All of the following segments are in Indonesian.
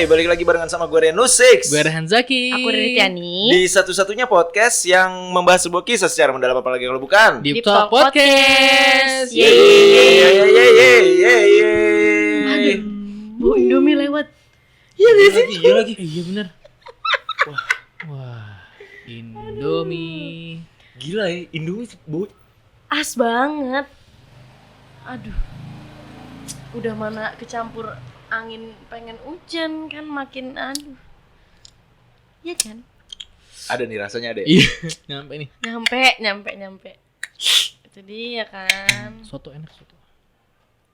balik lagi barengan sama gue Renusix. Gue Rehan Zaki. Aku Riri Tiani. Di satu-satunya podcast yang membahas sebuah kisah secara mendalam, apalagi kalau bukan Deep Talk Podcast. Aduh, Bu Indomie lewat. Iya sih. Iya lagi. Iya bener. Wah, Indomie. Gila ya, Indomie Bu. As banget. Aduh. Udah mana kecampur angin pengen hujan kan makin aduh. Iya kan? Ada nih rasanya ada. Iya, nyampe nih. Nyampe. Itu dia kan. Soto enak soto.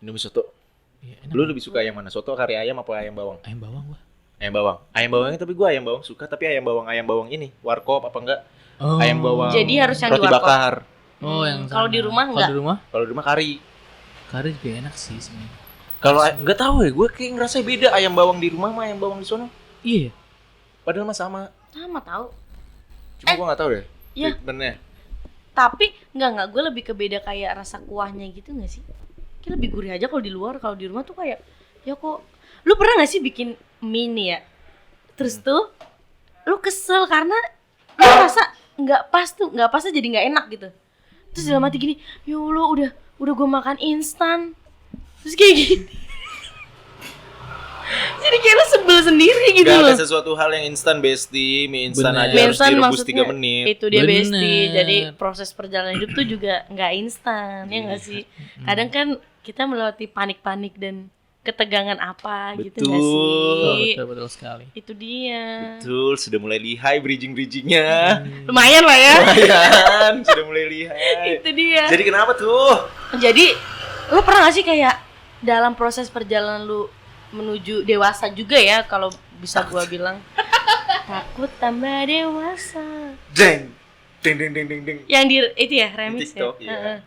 Indomie soto. Iya, enak. Lu lebih suka yang mana? Soto kari ayam apa ayam bawang? Ayam bawang gua. Ayam bawang. Ayam bawangnya tapi gue ayam bawang suka, tapi ayam bawang ini warkop apa enggak? Oh. Ayam bawang. Jadi harus yang roti di warkop. bakar. Oh, yang Kalau sana. di rumah Kalau enggak? di rumah? Kalau di rumah kari. Kari juga enak sih sebenarnya. Kalau enggak tahu ya, gue kayak ngerasa beda ayam bawang di rumah sama ayam bawang di sono. Iya. Padahal mah sama. Sama tahu. Cuma gue nggak tahu deh. Iya. Treatmentnya. Tapi enggak gue lebih ke beda kayak rasa kuahnya gitu enggak sih? Kayak lebih gurih aja kalau di luar, kalau di rumah tuh kayak ya kok. Lu pernah enggak sih bikin mie nih ya? Terus tuh lu kesel karena lu rasa enggak pas tuh jadi enggak enak gitu. Terus dalam hati gini, ya Allah udah gue makan instan. Terus kayak gini. Jadi kayak lu sebel sendiri gitu Gak loh. ada sesuatu hal yang instan, Besti. Mie instan Bener. aja Mie harus instan direbus maksudnya 3 menit. itu dia Bener. Besti. Jadi proses perjalanan hidup tuh juga nggak instan, ya nggak sih? Kadang kan kita melewati panik-panik dan ketegangan apa gitu nggak sih? Betul sekali. Itu dia. Betul, sudah mulai lihai bridging-bridgingnya. Lumayan lah ya. Lumayan, sudah mulai lihai. Itu dia. Jadi kenapa tuh? Jadi lu pernah nggak sih kayak dalam proses perjalanan lu menuju dewasa juga ya, kalau bisa gua bilang takut tambah dewasa. Deng. Deng. Yang di itu ya remix TikTok, ya. iya. Heeh.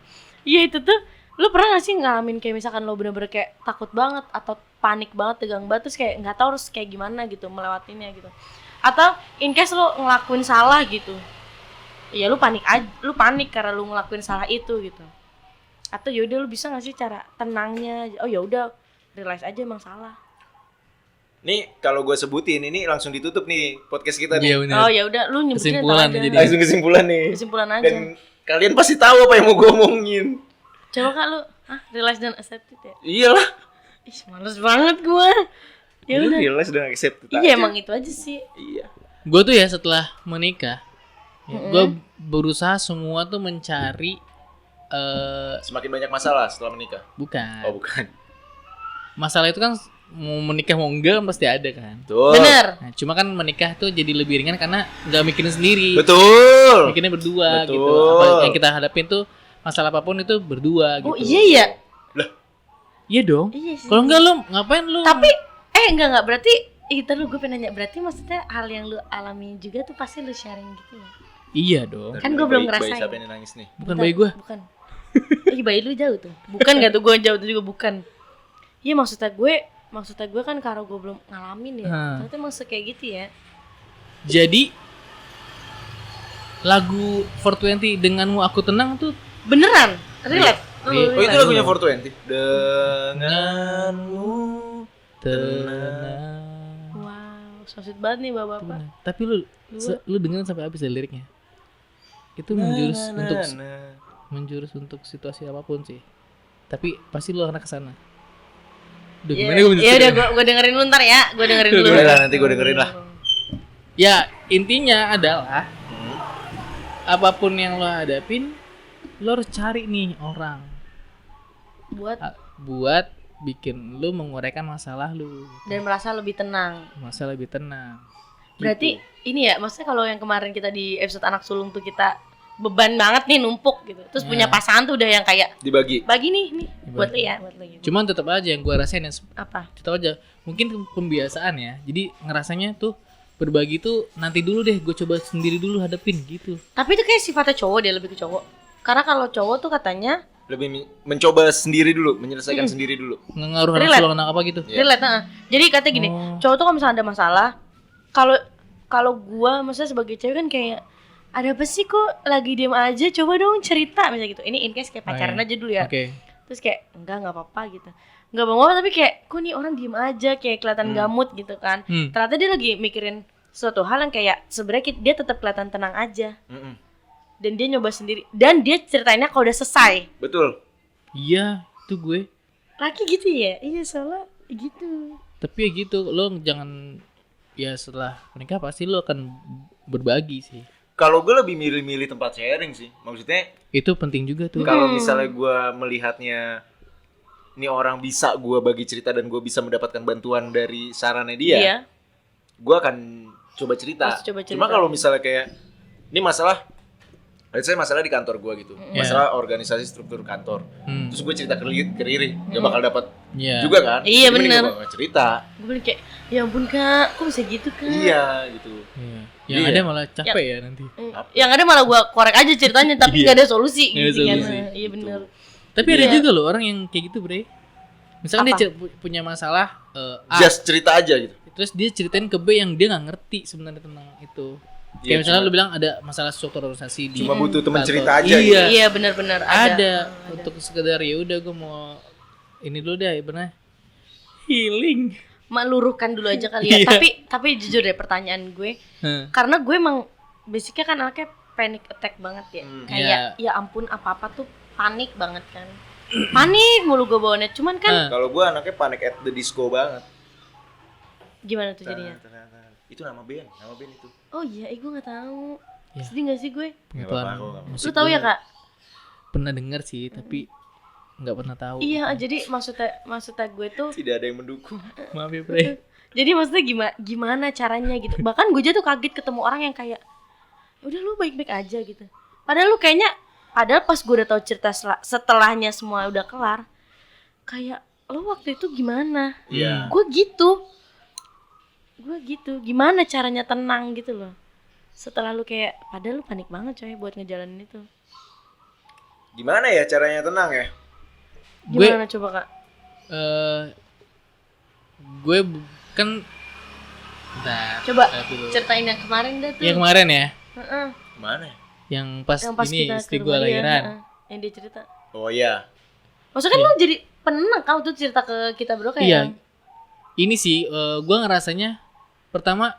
Iya itu tuh. Lu pernah gak sih ngalamin kayak misalkan lo bener-bener kayak takut banget atau panik banget, tegang banget, terus kayak nggak tahu harus kayak gimana gitu melewatinya gitu. Atau in case lo ngelakuin salah gitu. Ya lu panik karena lu ngelakuin salah itu gitu. Atau yaudah lu bisa gak sih cara tenangnya? Oh yaudah realize aja emang salah. Nih, kalau gue sebutin ini langsung ditutup nih podcast kita Iya nih. bener. Oh yaudah lu nyebutin Kesimpulan aja. jadi. Langsung kesimpulan nih. Kesimpulan aja. Dan kalian pasti tahu apa yang mau gue omongin. Coba Kak lu, realize dan accept it ya. Iyalah. Ih, males banget gua. Ya Lu udah. realize dan accept it Iya aja. emang itu aja sih. Iya. Gue tuh ya setelah menikah, gue berusaha semua tuh mencari Semakin banyak masalah setelah menikah. bukan. Oh, bukan. Masalah itu kan mau menikah mau enggak pasti ada kan. Betul. Bener. Nah, cuma kan menikah tuh jadi lebih ringan karena nggak mikirin sendiri. Betul. Mikirinnya berdua Betul. gitu. Apa yang kita hadapin tuh masalah apapun itu berdua gitu. Oh iya ya. Iya dong. Iya sih. Kalau enggak lu ngapain lu? Tapi enggak berarti itu lu gue pengen nanya, berarti maksudnya hal yang lu alami juga tuh pasti lu sharing gitu ya. Iya dong. Kan gua belum Bayi ngerasain. siapa yang nangis nih? Bukan bayi gue. Bukan. Bayi lu jauh tuh. Bukan enggak tuh, gue jauh tuh juga bukan. Iya maksudnya gue kan karena gue belum ngalamin ya. Ternyata emang kayak gitu ya. Jadi lagu 420 denganmu aku tenang tuh Beneran? Relate? Iya. Oh, itu relate. lagunya 420. Denganmu tenang. Wow, so sweet banget nih Itu bapak-bapak. benar. Tapi lu dengerin sampai habis dari liriknya. Itu menjurus untuk situasi apapun sih. Tapi pasti lu akan kesana. Duh, gimana gue Ya udah gue dengerin lu ntar ya. Gue dengerin dulu. Boleh lah, nanti gue dengerin lah. Ya intinya adalah apapun yang lo hadapin, lo harus cari nih orang buat bikin lo menguraikan masalah lo Dan merasa lebih tenang. masalah lebih tenang. Berarti ini ya, maksudnya kalau yang kemarin kita di episode anak sulung tuh kita beban banget nih numpuk gitu. Terus punya pasangan tuh udah yang kayak Dibagi. bagi nih buat lu ya, gitu. Cuman tetap aja yang gua rasain ya, Apa? tetap aja mungkin pembiasaan ya. Jadi ngerasanya tuh berbagi tuh nanti dulu deh, gue coba sendiri dulu hadapin gitu. Tapi itu kayak sifatnya cowok dia, lebih ke cowok. Karena kalau cowok tuh katanya Lebih mencoba sendiri dulu, menyelesaikan sendiri dulu. Ngaruh anak Relate. sulung anak apa gitu. Iya. relate, Jadi katanya gini, cowok tuh kalau misalnya ada masalah, kalau gua maksudnya sebagai cewek kan kayak ada apa sih kok lagi diem aja, coba dong cerita misalnya gitu. Ini in case kayak pacaran aja dulu ya. Oke. Terus kayak enggak apa-apa gitu. Enggak apa-apa tapi kayak kok nih orang diem aja kayak kelihatan gamut gitu kan. Ternyata dia lagi mikirin suatu hal yang kayak sebenarnya dia tetap kelihatan tenang aja. Dan dia nyoba sendiri dan dia ceritainnya kalau udah selesai. Betul. Iya, itu gue. Laki gitu ya? Iya soalnya gitu. Tapi ya gitu, lo jangan ya setelah menikah pasti lo akan berbagi sih. Kalau gue lebih milih-milih tempat sharing sih. Maksudnya Itu penting juga tuh. kalau misalnya gue melihatnya ini orang bisa gue bagi cerita dan gue bisa mendapatkan bantuan dari sarannya dia, Iya. gue akan coba cerita. Pasti coba cerita. Cuma kalau misalnya kayak ini masalah, let's say masalah di kantor gue gitu, masalah organisasi struktur kantor, terus gue cerita ke Riri, gak bakal dapat juga kan? Iya, Jadi mending bener. gue gak cerita. Gue bilang kayak ya ampun kak, kok bisa gitu kak? Iya gitu. Iya. Yang Iya. ada malah capek ya nanti. Yang ada malah gue korek aja ceritanya tapi Iya. gak ada solusi Nggak ada gitu kan. solusi. Iya bener. Tapi ada juga loh orang yang kayak gitu, Bre. Misalkan Apa? dia punya masalah A, Just cerita aja gitu. terus dia ceritain ke B yang dia nggak ngerti sebenarnya tentang itu. Kayak Iya, misalnya cuma- lu bilang ada masalah suatu organisasi di Cuma butuh teman kantor. cerita aja Iya. Iya bener-bener Ada untuk sekedar ya udah gue mau ini dulu deh bener healing. Meluruhkan dulu aja kali ya. Iya. Tapi jujur deh pertanyaan gue, karena gue emang basicnya kan anaknya panic attack banget ya. Kayak ya ampun apa-apa tuh panik banget kan. Panik mulu gue bawaannya. Cuman kan Kalau gue anaknya Panic at the Disco banget. gimana tuh jadinya? Itu nama band itu. Oh iya, gue nggak tahu. Ya. Sedih gak sih gue? Pengetahuan apa-apa, musik Lu tahu gue ya kak? pernah denger sih tapi nggak pernah tahu. Iya, jadi maksudnya gue tuh Tidak ada yang mendukung. Maaf ya Bre. jadi maksudnya gimana caranya gitu. Bahkan gue aja tuh kaget ketemu orang yang kayak udah lu baik-baik aja gitu. Padahal pas gue udah tahu cerita setelahnya semua udah kelar, kayak lo waktu itu gimana? Iya. Gue gitu. Gimana caranya tenang gitu loh. Setelah lu kayak padahal lu panik banget coy buat ngejalanin itu. Gimana ya caranya tenang ya? Gimana coba kak? Gue kan bentar, Coba bentar dulu. ceritain yang kemarin dah tuh. Yang kemarin ya, Heeh. Mana? yang pas ini kita istri ke gue rumah dia, lahiran. heeh. Yang dia cerita. Oh iya. Maksudnya kan lu jadi penenang kau tuh cerita ke kita berdua kayak Iya. yang, Ini sih gue ngerasanya pertama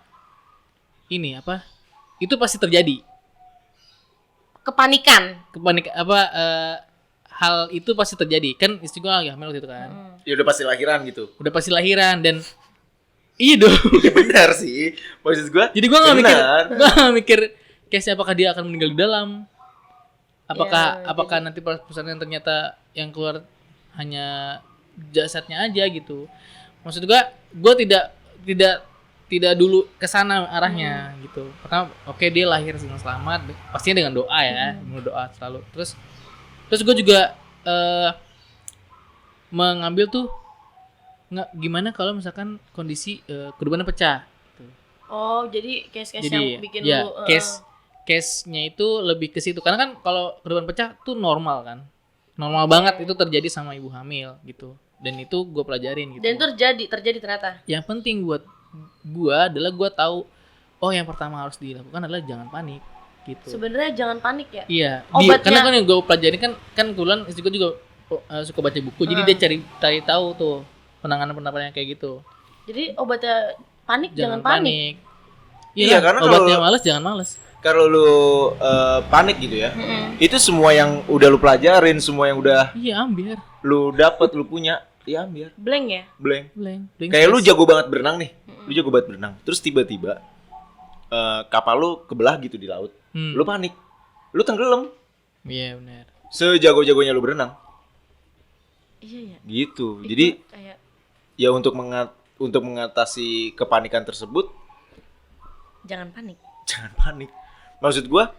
ini apa? Itu pasti terjadi. kepanikan. Kepanik apa hal itu pasti terjadi. Kan istri gue lagi hamil waktu itu kan. Ya udah pasti lahiran gitu. Udah pasti lahiran dan iya dong. Ya benar sih. Maksud gue. Jadi gue nggak mikir, benar. gue nggak mikir case apakah dia akan meninggal di dalam, apakah Ya, apakah nanti pas pesanan ternyata yang keluar hanya jasadnya aja gitu. Maksud gue tidak dulu ke sana arahnya gitu. Pertama, oke dia lahir dengan selamat, pastinya dengan doa ya, doa selalu. Terus gue juga mengambil tuh nggak gimana kalau misalkan kondisi kedudukannya pecah. Oh, jadi case-case Jadi yang bikin ya lu case-nya itu lebih ke situ karena kan kalau kedudukan pecah tuh normal kan, normal banget itu terjadi sama ibu hamil gitu, dan itu gue pelajarin gitu. dan itu terjadi ternyata. Yang penting buat gue adalah gue tahu oh yang pertama harus dilakukan adalah jangan panik gitu. Sebenarnya jangan panik ya. Iya, Obatnya- karena kan yang gue pelajarin kan kebetulan istri gue juga suka baca buku, jadi dia cari tahu tuh penanganan kayak gitu. Jadi obatnya panik jangan panik. Iya, karena kalau obatnya males jangan males. Kalau lu panik gitu ya, itu semua yang udah lu pelajarin, semua yang udah Iya ambil, lu dapet, lu punya, ya ambil, Blank ya. blank. blank Kayak lu space. jago banget berenang nih, lu jago banget berenang, terus tiba-tiba kapal lu kebelah gitu di laut, lu panik, lu tenggelam, Iya benar. sejago-jagonya lu berenang, Iya ya. gitu. Itu Jadi kayak ya untuk mengatasi kepanikan tersebut, jangan panik. jangan panik. Maksud gua,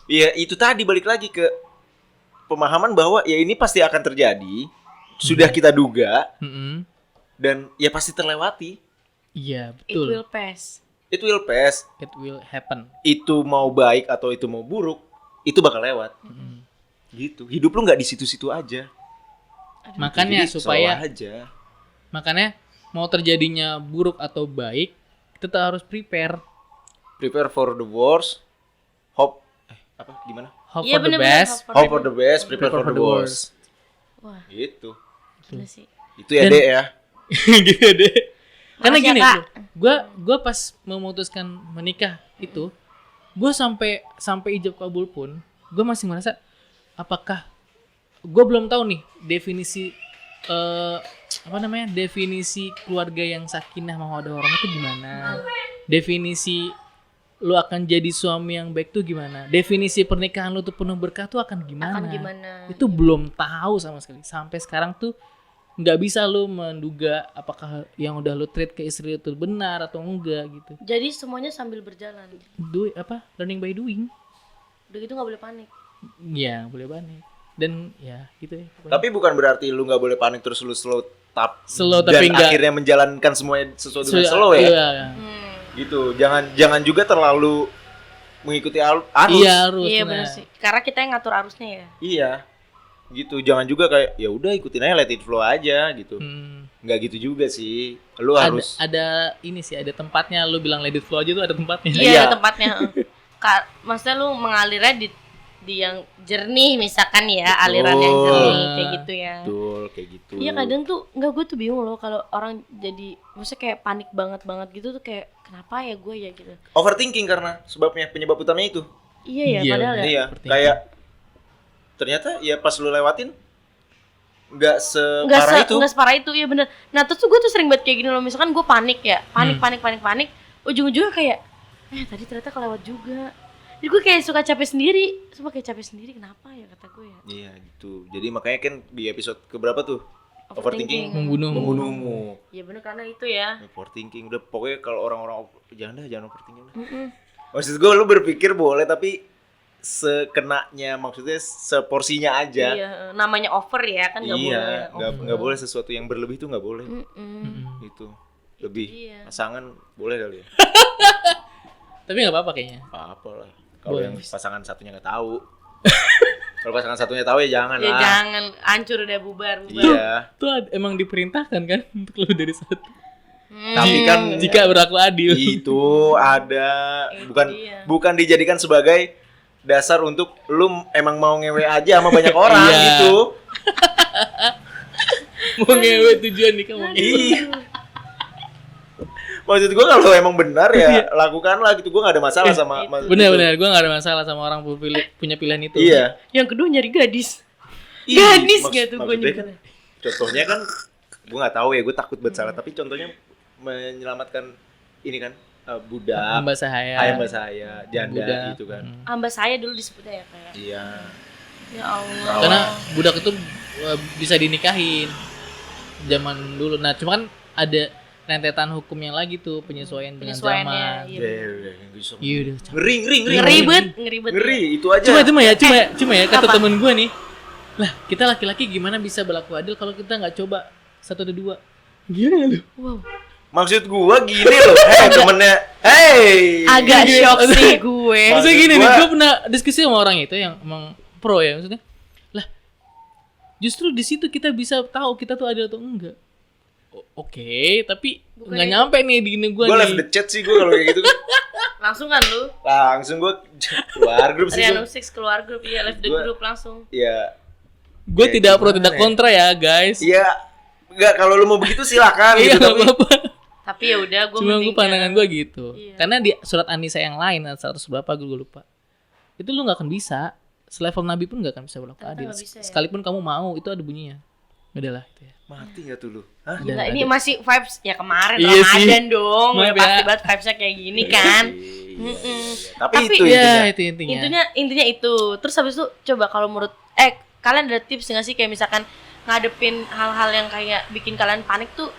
ya itu tadi balik lagi ke pemahaman bahwa ya ini pasti akan terjadi, sudah kita duga Mm-mm. dan ya pasti terlewati. Iya It betul. will pass. Itu will pass. It will happen. Itu mau baik atau itu mau buruk, itu bakal lewat. Gitu. Hidup lu nggak di situ-situ aja. Makanya Jadi, supaya slow aja. makanya mau terjadinya buruk atau baik kita harus prepare. Prepare for the worst, hope gimana? Hope Iya, for the bener-bener best. hope Hope for the best, prepare for the worst. Wah, Gitu. gila sih. Itu ya, Dan- Dek ya. Gitu deh. Karena Makasih ya, gini, Kak. gue pas memutuskan menikah itu, gue sampai ijab kabul pun, gue masih merasa apakah gue belum tahu nih definisi definisi keluarga yang sakinah mawaddah warahmah itu gimana, definisi lu akan jadi suami yang baik tuh gimana, definisi pernikahan lu tuh penuh berkah tuh akan gimana, itu belum tahu sama sekali sampai sekarang tuh. Nggak bisa lu menduga apakah yang udah lu treat ke istri itu benar atau enggak gitu. Jadi semuanya sambil berjalan. Learning by doing. Udah gitu nggak boleh panik. Ya boleh banget. Dan ya gitu ya. Tapi bukan berarti lu nggak boleh panik terus lu slow Slow dan tapi nggak akhirnya menjalankan semuanya sesuai dengan slow ya. Iya. Gitu. Jangan juga terlalu mengikuti arus. Iya harus. Iya nah. benar sih. Karena kita yang ngatur arusnya ya. Iya. Gitu. Jangan juga kayak ya udah ikutin aja, let it flow aja gitu. Nggak gitu juga sih. Lu harus Ada ini sih, ada tempatnya. Lu bilang let it flow aja tuh ada tempatnya. Iya, Iya. ada tempatnya. Maksudnya lu mengalirnya di yang jernih misalkan ya, Betul. aliran yang jernih kayak gitu ya. betul kayak gitu. Iya kadang tuh enggak, gue tuh bingung loh kalau orang jadi maksudnya kayak panik banget gitu tuh kayak kenapa ya gue ya gitu. Overthinking karena penyebab utamanya itu. Iya ya, Iya, padahal ya. Iya, Overthinking. kayak ternyata ya pas lu lewatin nggak separah itu. Enggak separah itu, iya bener. Nah terus tuh gue tuh sering banget kayak gini loh, misalkan gue panik ya, panik, ujung-ujungnya kayak tadi ternyata kelewat juga. Jadi gue kayak suka capek sendiri, kenapa ya kata gue ya. Iya gitu. Jadi makanya kan di episode keberapa tuh? Overthinking Membunuhmu. Iya bener karena itu ya. Overthinking udah pokoknya kalau orang-orang jangan overthinking udah. Maksud gue lu berpikir boleh tapi sekenanya, maksudnya seporsinya aja. Iya, namanya over ya kan nggak boleh. Iya, nggak boleh sesuatu yang berlebih itu nggak boleh. Itu lebih dia. pasangan boleh kali ya. Tapi nggak apa-apa kayaknya. Apa lah. Kalau Boleh. yang pasangan satunya nggak tahu. Kalau pasangan satunya tahu ya jangan Ya lah. jangan, hancur udah bubar. Iya. Itu emang diperintahkan kan untuk lebih dari satu. Tapi kan Jika berlaku adil. itu ada Itu bukan dia. bukan dijadikan sebagai dasar untuk lu emang mau ngewe aja sama banyak orang Iya. gitu. Mau ngewe tujuan nikah mau. Iya. Maksud gua kalau emang benar ya lakukanlah gitu. Gua nggak ada masalah sama Bener-bener, gue gak ada masalah sama orang punya pilihan itu. Iya. Yang kedua nyari gadis. Ih, Gadis gak tuh gue maksudnya nyebutnya. Contohnya kan gua nggak tahu ya, gua takut bersalah, tapi contohnya menyelamatkan ini kan budak, Mbak Sahaya. ayam mbak saya, janda Budak. gitu kan. Amba saya dulu disebutnya ya kayak. Iya. Ya Allah. Karena budak itu bisa dinikahin zaman dulu. Nah, cuma kan ada rentetan hukumnya lagi tuh, penyesuaian dengan zaman. Penyesuaiannya, iya. Iya udah. Ngeri. Ngeribet. Ngeri, itu aja. Cuma ya kata apa? temen gue nih. Lah, kita laki-laki gimana bisa berlaku adil kalau kita nggak coba satu atau dua? Gila lu. Wow. Maksud gua gini loh, temennya, Agak shock sih gue. Maksudnya gini nih, gua- gue pernah diskusi sama orang itu yang emang pro ya, maksudnya. Lah, justru di situ kita bisa tahu kita tuh adil atau enggak. Oke, tapi Bukan nggak itu. nyampe nih di gini gue Gua nih. left the chat sih gua kalau kayak gitu kan. Langsung kan lu? Langsung gua keluar grup sih. Riano Gua. 6 keluar grup ya, left the Gua- group langsung. Ya, Gue Ya, tidak pro gimana tidak ya? kontra ya guys. iya. Enggak, kalau lu mau begitu silakan Iya gitu, nggak tapi apa-apa. Tapi ya udah gue Cuma gue pandangan gue gitu. Iya. Karena di surat An-Nisa yang lain 100 berapa gue lupa. Itu lu nggak akan bisa. Selevel Nabi pun nggak akan bisa berlaku Ternyata adil. nggak bisa ya? Sekalipun kamu mau itu ada bunyinya. Udahlah itu ya. mati enggak tuh lu? Hah? Gila, Ada. ini masih vibes ya kemarin Iya sih. Ramadan dong. Maaf Udah ya. pasti banget vibesnya kayak gini kan. Iya. Tapi Tapi- itu Iya, intinya. itu intinya. Intinya itu. Terus habis itu coba kalau menurut kalian ada tips nggak sih kayak misalkan ngadepin hal-hal yang kayak bikin kalian panik tuh,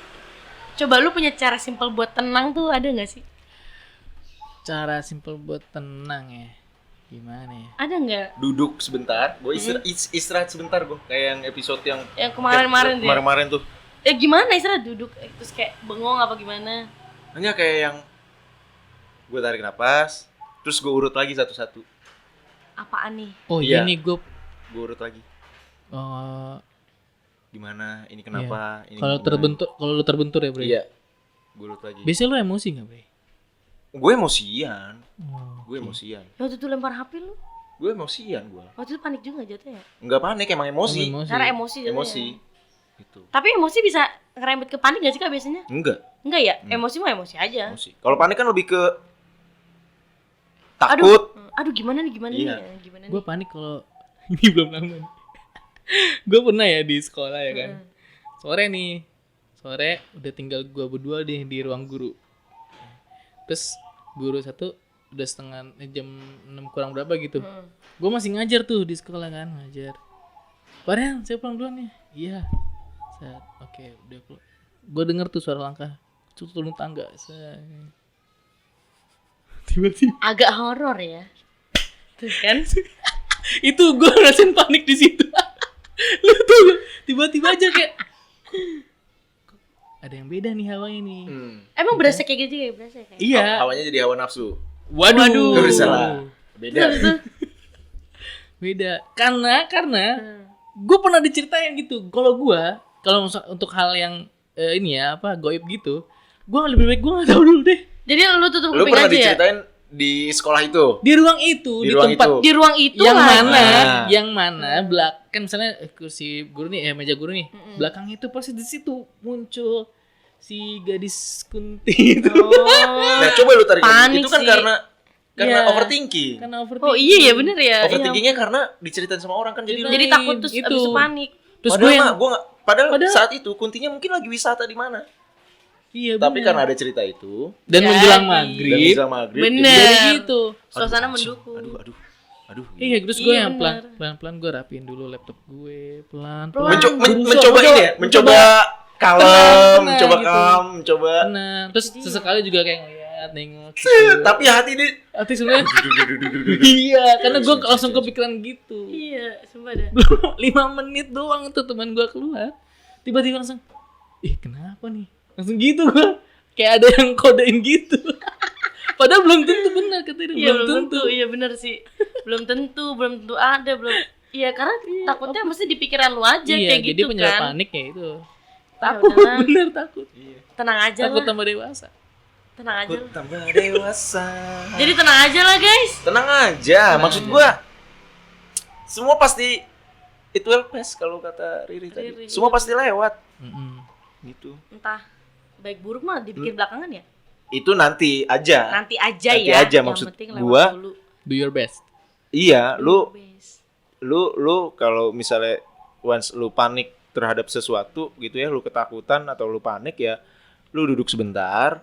coba lu punya cara simple buat tenang tuh ada nggak sih? Cara simple buat tenang ya. Gimana ya? Ada nggak? Duduk sebentar, gua istirahat sebentar gua. Kayak yang episode yang Yang kemarin-kemarin tuh ya? kemarin tuh. Gimana istirahat duduk terus kayak bengong apa gimana? Hanya kayak yang gue tarik napas, terus gue urut lagi satu-satu. Apaan nih? Oh Iya. ini gue Gue urut lagi. Gimana? Ini kenapa? Ini kalau gimana? lu terbentur ya, Bre. Iya. Gue urut lagi. Biasanya lu emosi enggak, Bre? Gue emosian. Oh, Gue emosian. Waktu itu lempar HP lu? Gue emosian gue. Waktu itu panik juga jatuhnya. Enggak panik, emang emosi. Karena emosi jatuhnya. Emosi. Gitu. Tapi emosi bisa ngerembet ke panik gak sih Kak biasanya? Enggak. Enggak ya? Emosi mah emosi aja. Emosi. Kalau panik kan lebih ke takut. Aduh gimana nih Iya. gimana Gue nih? panik kalau ini belum lama nih. Gue pernah ya di sekolah ya kan. Sore udah tinggal gue berdua di ruang guru. Terus guru satu udah jam 6 kurang berapa gitu. Gue masih ngajar tuh di sekolah kan, ngajar. Farel, saya pulang duluan ya. Iya. Oke, udah pulang. Gue denger tuh suara langkah turun tangga. Tiba-tiba Agak horor ya. Tuh kan? itu gue ngerasain panik di situ. Lu tuh tiba-tiba aja kayak kok ada yang beda nih hawanya nih. Emang berasa kayak gitu ya? Berasa kayak. Iya. Hawanya jadi hawa nafsu. Waduh. Gak bisa lah. Beda. Beda. Karena gue pernah diceritain gitu. Kalau untuk hal yang ini ya apa goib gitu, gue lebih baik gue nggak tahu dulu deh. Jadi lu tutup Lu kuping pernah aja ya? diceritain di sekolah itu? Di ruang itu, Di di ruang tempat itu. Di ruang itu yang lah. mana, Ah. yang mana kan misalnya kursi guru nih, meja guru nih, belakang itu pasti di situ muncul si gadis kunti itu. Nah, coba lu tarik lagi. Panik Itu kan sih. karena Iya. overthinking. Karena overthinking. Oh iya ya bener ya. Overthinkingnya karena diceritain sama orang kan jadi Iya. lu. Jadi takut terus Itu. abis itu panik. Terus Padahal gue yang mah, padahal Padahal- saat itu kuntinya mungkin lagi wisata di mana. iya Tapi bener. karena ada cerita itu dan Jadi. menjelang dan maghrib, bisa maghrib. Bener. jadi gitu. Suasana langsung, mendukung. Aduh. Iya, terus gue Iya, yang bener. pelan-pelan gue rapiin dulu laptop gue, pelan. Mencoba ini ya, mencoba kalem, mencoba gitu. calm, mencoba. Tenang. Terus sesekali juga kayak ngeliat, nengok. Tapi hati ini Hati sebenarnya iya, karena gue langsung kepikiran gitu. Iya, sumpah dah. 5 menit doang tuh teman gue keluar. Tiba-tiba langsung, kenapa nih? Langsung gitu gue. Kayak ada yang kodein gitu. Padahal belum tentu benar katanya, Iya belum tentu. Iya bener sih. Belum tentu ada, belum. Iya karena takutnya mesti di pikiran lu aja Iya, kayak jadi gitu penyebab kan. panik ya itu. Ya Takut, udahlah. bener takut. Tenang aja Takut lah. tambah dewasa. Tenang aja. Aku tambah dewasa. Jadi tenang aja lah guys. Tenang aja, maksud gua semua pasti it will pass kalau kata Riri tadi. Riri. Semua pasti lewat gitu. Entah baik buruk mah dipikir belakangan ya. Itu nanti aja. Nanti aja Nanti ya. aja, Yang maksud penting gua. lewat dulu. Do your best. Iya, Best. lu kalau misalnya once lu panik terhadap sesuatu gitu ya, lu ketakutan atau lu panik ya, lu duduk sebentar,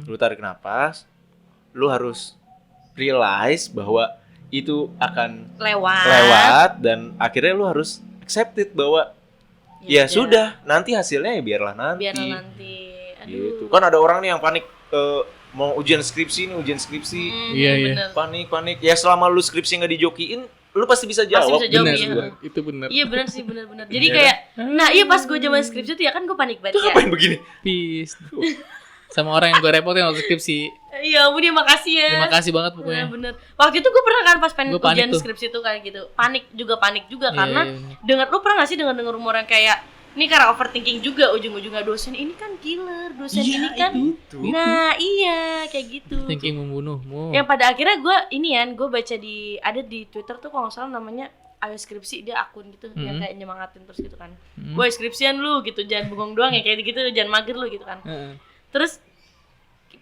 lu tarik napas, lu harus realize bahwa itu akan lewat dan akhirnya lu harus accept it bahwa ya udah. sudah, nanti hasilnya ya biarlah nanti. Biar nanti. Aduh. Gitu. Kan ada orang nih yang panik mau ujian skripsi nih, Iya, iya. bener. panik. Ya selama lu skripsi nggak dijokiin, lu pasti bisa jawab. bisa jawab, Bener, iya. bener. Itu bener. Iya benar sih benar. Jadi Iya kayak nah iya pas gue zaman skripsi tuh ya kan gue panik banget ya. Ngapain begini? Peace. Sama orang yang gue repotin waktu skripsi. Iya ampun dia makasih ya. Terima kasih banget pokoknya. Nah, bener. Waktu itu gue pernah kan pas pengen Gua panik ujian tuh. skripsi tuh kayak gitu. Panik juga Iya, karena iya. lu pernah gak sih dengar rumor yang kayak ini karena overthinking juga ujung-ujungnya dosen ini kan killer, dosen ini kan. Nah, iya kayak gitu. Thinking membunuhmu. Yang pada akhirnya gue baca ada di Twitter tuh kalau nggak salah namanya Ayo Skripsi, dia akun gitu yang kayak nyemangatin terus gitu kan. Boy skripsian lu gitu, jangan bengong doang ya kayak gitu, jangan mager lu gitu kan. Heeh. Terus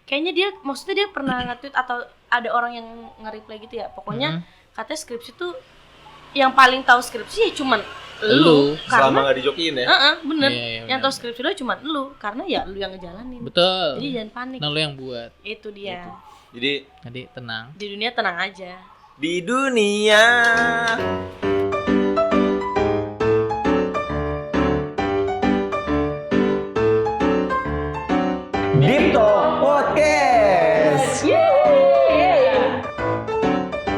kayaknya maksudnya dia pernah nge-tweet atau ada orang yang nge-reply gitu ya. Pokoknya katanya skripsi tuh yang paling tahu skripsi ya cuman lu Selama karena nggak dijokiin ya. bener. Iya, iya, yang bener. tahu skripsi lu cuman lu karena ya lu yang ngejalanin. Betul. Jadi jangan panik. Nah, lo yang buat. Itu dia. Jadi Jadi tenang. Di dunia tenang aja. di dunia Deep Talk.